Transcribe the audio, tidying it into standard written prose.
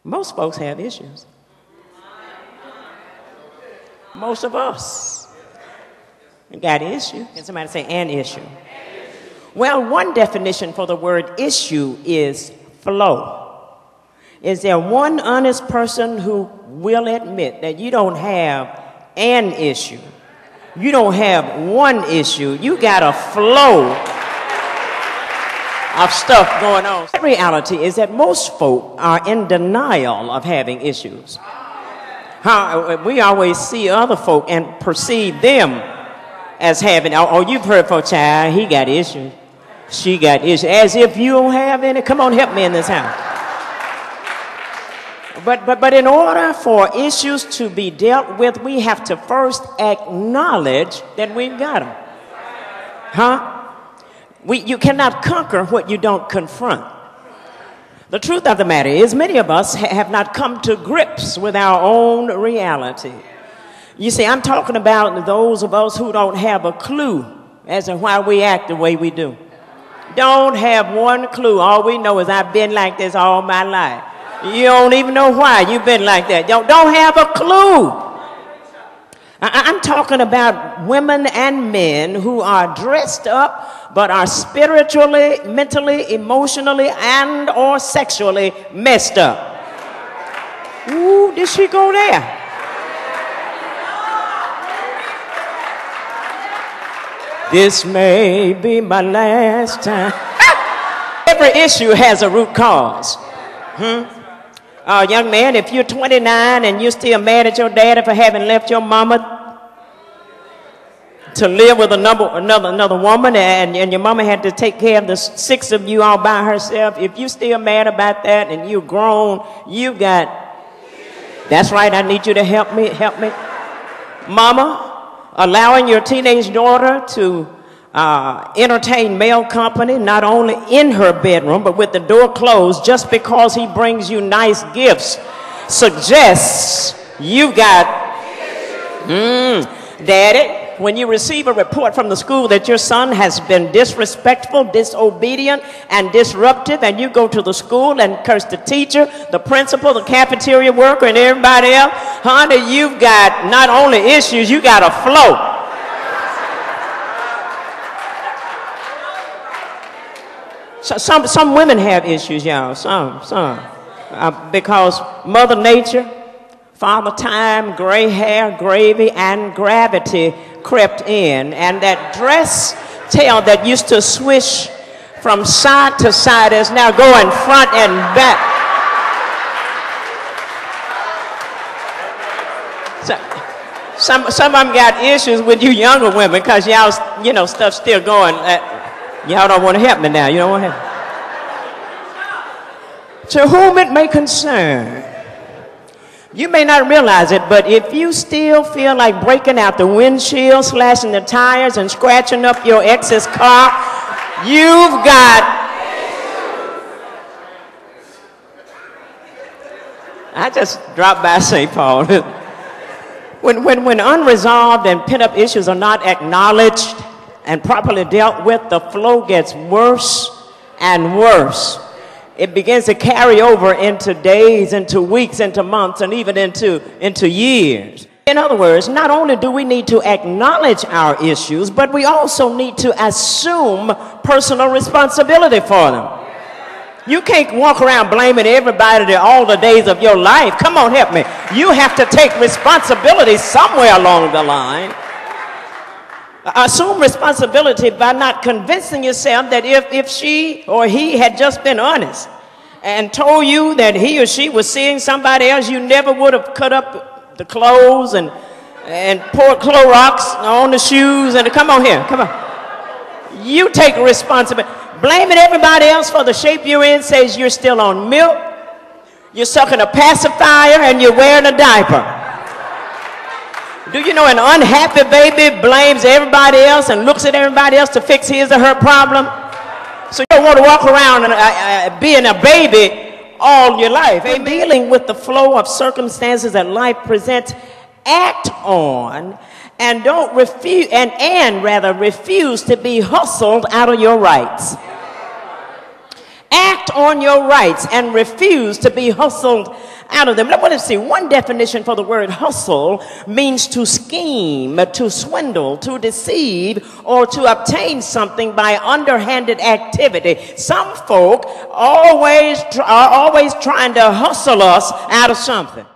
Most folks have issues. Most of us got issues. Can somebody say an issue? Well, one definition for the word issue is flow. Is there one honest person who will admit that you don't have an issue? You don't have one issue. You got a flow of stuff going on. The reality is that most folk are in denial of having issues. We always see other folk and perceive them as having, oh, you've heard for a child, he got issues. She got issues. As if you don't have any. Come on, help me in this house. But in order for issues to be dealt with, we have to first acknowledge that we've got them. You cannot conquer what you don't confront. The truth of the matter is, many of us have not come to grips with our own reality. You see, I'm talking about those of us who don't have a clue as to why we act the way we do. Don't have one clue. All we know is I've been like this all my life. You don't even know why you've been like that. Don't have a clue. I'm talking about women and men who are dressed up but are spiritually, mentally, emotionally, and or sexually messed up. Ooh, did she go there? This may be my last time. Every issue has a root cause. Young man, if you're 29 and you're still mad at your daddy for having left your mama to live with another woman, and your mama had to take care of the 6 of you all by herself, if you're still mad about that and you're grown, you got, that's right, I need you to help me. Mama, allowing your teenage daughter to entertain male company, not only in her bedroom, but with the door closed, just because he brings you nice gifts, suggests you got, Daddy, when you receive a report from the school that your son has been disrespectful, disobedient, and disruptive, and you go to the school and curse the teacher, the principal, the cafeteria worker, and everybody else, honey, you've got not only issues, you got a flow. Some women have issues, y'all. Some. Because Mother Nature, Father Time, gray hair, gravy, and gravity crept in. And that dress tail that used to swish from side to side is now going front and back. Some of them got issues with you younger women because y'all, stuff's still going. Y'all don't want to help me now. You don't want to help me. To whom it may concern. You may not realize it, but if you still feel like breaking out the windshield, slashing the tires, and scratching up your ex's car, you've got... I just dropped by St. Paul. When unresolved and pent-up issues are not acknowledged and properly dealt with, the flow gets worse and worse. It begins to carry over into days, into weeks, into months, and even into years. In other words, not only do we need to acknowledge our issues, but we also need to assume personal responsibility for them. You can't walk around blaming everybody all the days of your life. Come on, help me. You have to take responsibility somewhere along the line. Assume responsibility by not convincing yourself that if she or he had just been honest and told you that he or she was seeing somebody else, you never would have cut up the clothes and poured Clorox on the shoes. And come on here, come on. You take responsibility. Blaming everybody else for the shape you're in says you're still on milk, you're sucking a pacifier, and you're wearing a diaper. Do you know an unhappy baby blames everybody else and looks at everybody else to fix his or her problem? So you don't want to walk around and being a baby all your life. Amen. Dealing with the flow of circumstances that life presents, act on and don't refuse and rather refuse to be hustled out of your rights. Act act on your rights and refuse to be hustled out of them. Let's see. One definition for the word hustle means to scheme, to swindle, to deceive, or to obtain something by underhanded activity. Some folk are always trying to hustle us out of something.